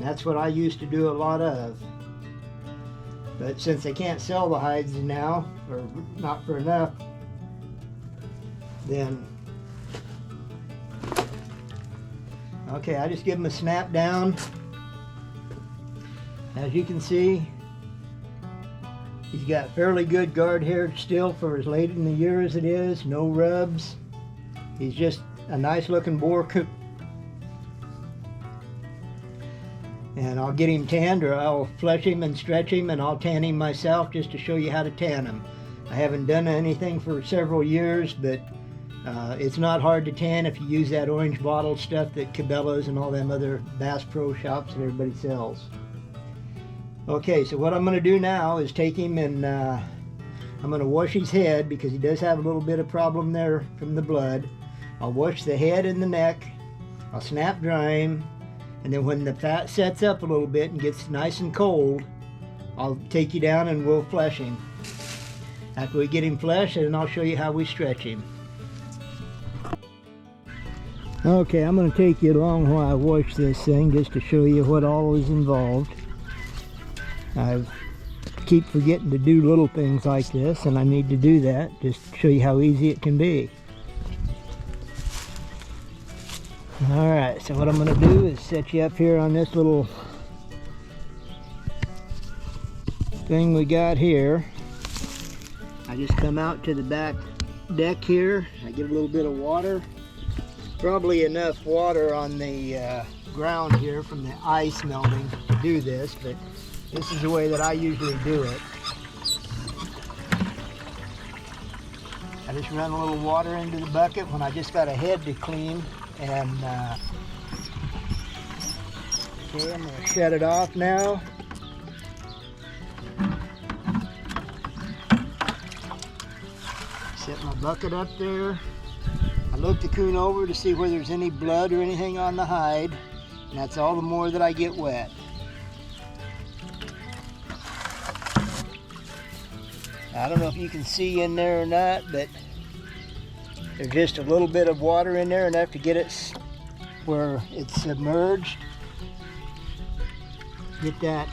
And that's what I used to do a lot of. But since they can't sell the hides now, or not for enough, then okay, I just give them a snap down. As you can see, he's got fairly good guard hair still for as late in the year as it is. No rubs. He's just a nice looking boar coon. And I'll get him tanned, or I'll flesh him and stretch him, and I'll tan him myself just to show you how to tan him. I haven't done anything for several years, but it's not hard to tan if you use that orange bottle stuff that Cabela's and all them other Bass Pro shops and everybody sells. Okay, so what I'm going to do now is take him and I'm going to wash his head, because he does have a little bit of problem there from the blood. I'll wash the head and the neck. I'll snap dry him. And then when the fat sets up a little bit and gets nice and cold, I'll take you down and we'll flesh him. After we get him fleshed, then I'll show you how we stretch him. Okay, I'm going to take you along while I wash this thing just to show you what all is involved. I keep forgetting to do little things like this, and I need to do that just to show you how easy it can be. Alright, so what I'm going to do is set you up here on this little thing we got here. I just come out to the back deck here. I get a little bit of water. Probably enough water on the ground here from the ice melting to do this, but this is the way that I usually do it. I just run a little water into the bucket when I just got a head to clean. And okay, I'm going to shut it off now. Set my bucket up there. I look the coon over to see where there's any blood or anything on the hide, and that's all the more that I get wet. I don't know if you can see in there or not, but there's just a little bit of water in there, enough to get it where it's submerged. Get that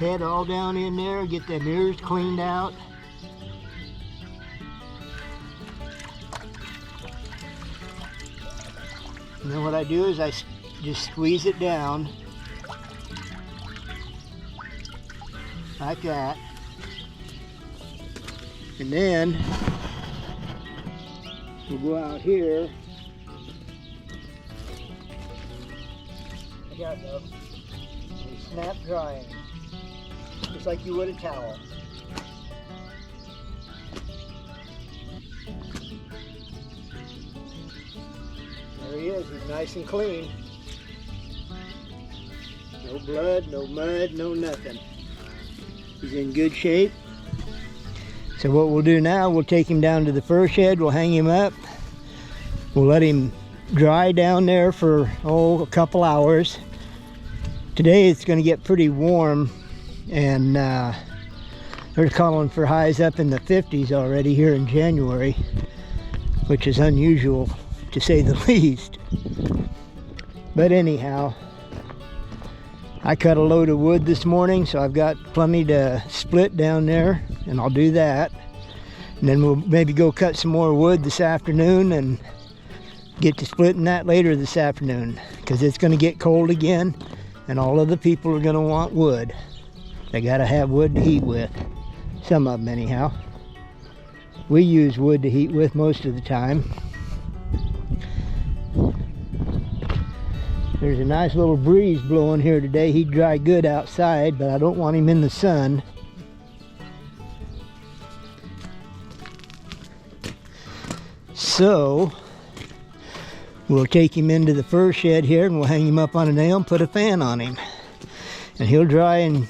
head all down in there, get them ears cleaned out. And then what I do is I just squeeze it down like that. And then we'll go out here. I got enough. And snap drying, just like you would a towel. There he is. He's nice and clean. No blood, no mud, no nothing. He's in good shape. So what we'll do now, we'll take him down to the fur shed, we'll hang him up. We'll let him dry down there for, a couple hours. Today it's going to get pretty warm, and they're calling for highs up in the 50s already here in January, which is unusual to say the least. But anyhow, I cut a load of wood this morning, so I've got plenty to split down there, and I'll do that. And then we'll maybe go cut some more wood this afternoon and get to splitting that later this afternoon, because it's going to get cold again, and all of the people are going to want wood. They got to have wood to heat with. Some of them anyhow. We use wood to heat with most of the time. There's a nice little breeze blowing here today. He'd dry good outside, but I don't want him in the sun. So we'll take him into the fur shed here, and we'll hang him up on a nail and put a fan on him. And he'll dry, and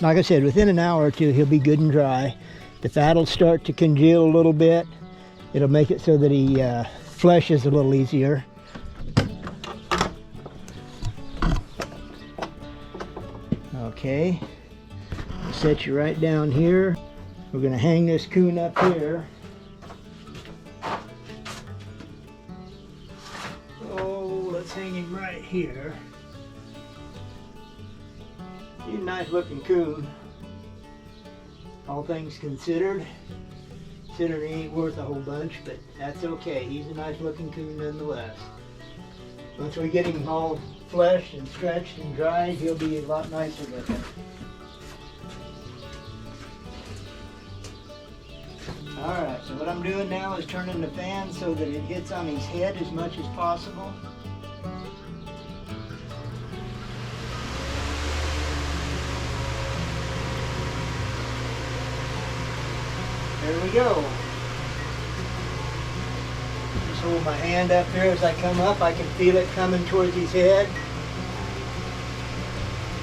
like I said, within an hour or two he'll be good and dry. The fat will start to congeal a little bit. It'll make it so that he fleshes a little easier. Okay, I'll set you right down here. We're going to hang this coon up here. Oh, let's hang him right here. He's a nice looking coon, all things considered. Considering he ain't worth a whole bunch, but that's okay. He's a nice looking coon nonetheless. Once we get him all fleshed and stretched and dried, he'll be a lot nicer looking. Alright, so what I'm doing now is turning the fan so that it hits on his head as much as possible. There we go. Just hold my hand up here as I come up. I can feel it coming towards his head.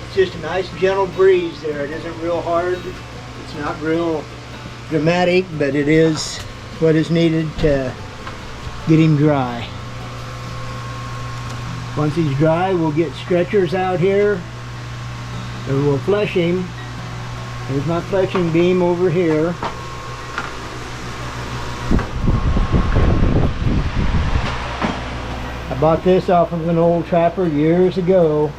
It's just a nice gentle breeze there. It isn't real hard. It's not real dramatic, but it is what is needed to get him dry. Once he's dry, we'll get stretchers out here and we'll flesh him. There's my fleshing beam over here. I bought this off of an old trapper years ago,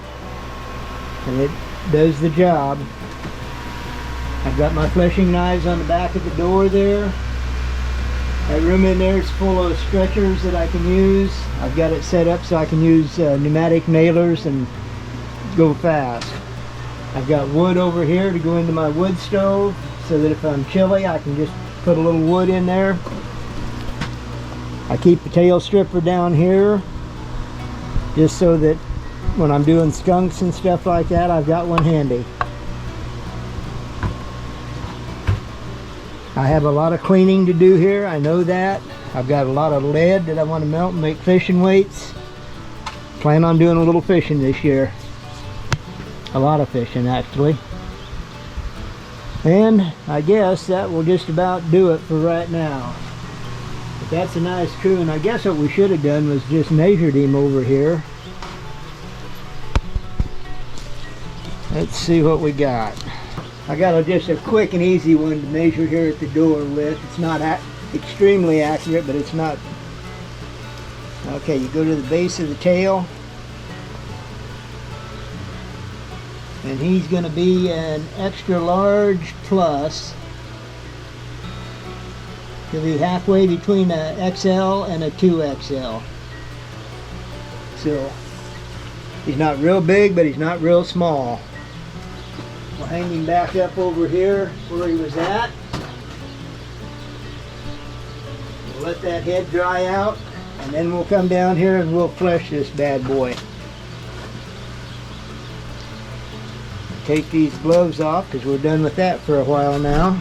and it does the job. I've got my fleshing knives on the back of the door there. That room in there is full of stretchers that I can use. I've got it set up so I can use pneumatic nailers and go fast. I've got wood over here to go into my wood stove so that if I'm chilly I can just put a little wood in there. I keep the tail stripper down here just so that when I'm doing skunks and stuff like that, I've got one handy. I have a lot of cleaning to do here, I know that. I've got a lot of lead that I want to melt and make fishing weights. Plan on doing a little fishing this year. A lot of fishing, actually. And I guess that will just about do it for right now. But that's a nice coon. I guess what we should have done was just measured him over here. Let's see what we got. I got just a quick and easy one to measure here at the door with. It's not extremely accurate, but it's not. Okay, you go to the base of the tail. And he's going to be an extra large plus. He'll be halfway between a XL and a 2XL. So, he's not real big, but he's not real small. We'll hang him back up over here where he was at. We'll let that head dry out, and then we'll come down here and we'll flesh this bad boy. Take these gloves off because we're done with that for a while now.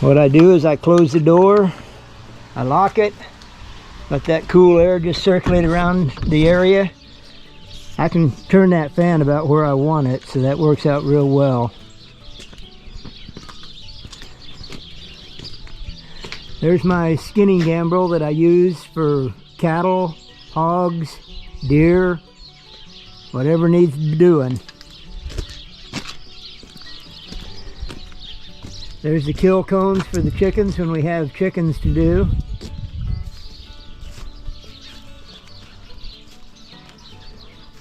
What I do is I close the door, I lock it, let that cool air just circulate around the area. I can turn that fan about where I want it, so that works out real well. There's my skinning gambrel that I use for cattle, hogs, deer, whatever needs doing. There's the kill cones for the chickens when we have chickens to do.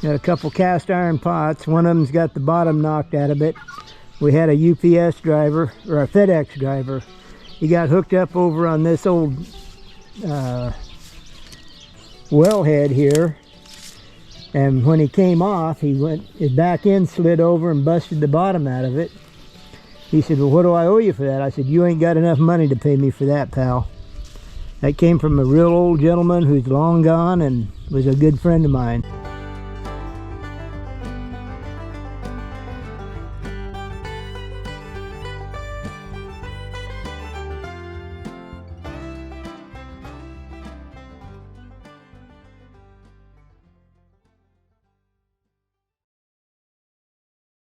Got a couple cast iron pots. One of them's got the bottom knocked out of it. We had a UPS driver, or a FedEx driver. He got hooked up over on this old wellhead here, and when he came off, his back end slid over and busted the bottom out of it. He said, well, what do I owe you for that? I said, you ain't got enough money to pay me for that, pal. That came from a real old gentleman who's long gone and was a good friend of mine.